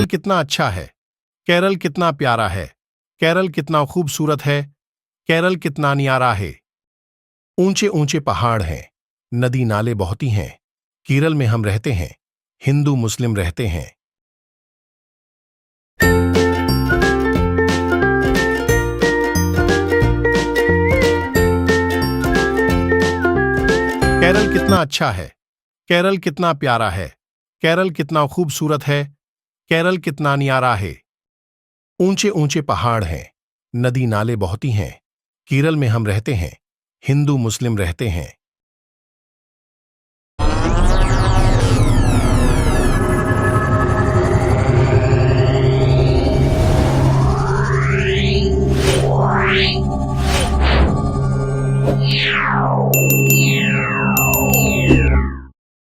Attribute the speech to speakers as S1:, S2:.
S1: कितना अच्छा है, केरल कितना प्यारा है, केरल कितना खूबसूरत है, केरल कितना न्यारा है। ऊंचे ऊंचे पहाड़ हैं, नदी नाले बहती हैं, केरल में हम रहते हैं, हिंदू मुस्लिम रहते हैं। केरल कितना अच्छा है, केरल कितना प्यारा है, केरल कितना खूबसूरत है, केरल कितना न्यारा है। ऊंचे ऊंचे पहाड़ हैं, नदी नाले बहती हैं, केरल में हम रहते हैं, हिंदू मुस्लिम रहते हैं।
S2: Yeah.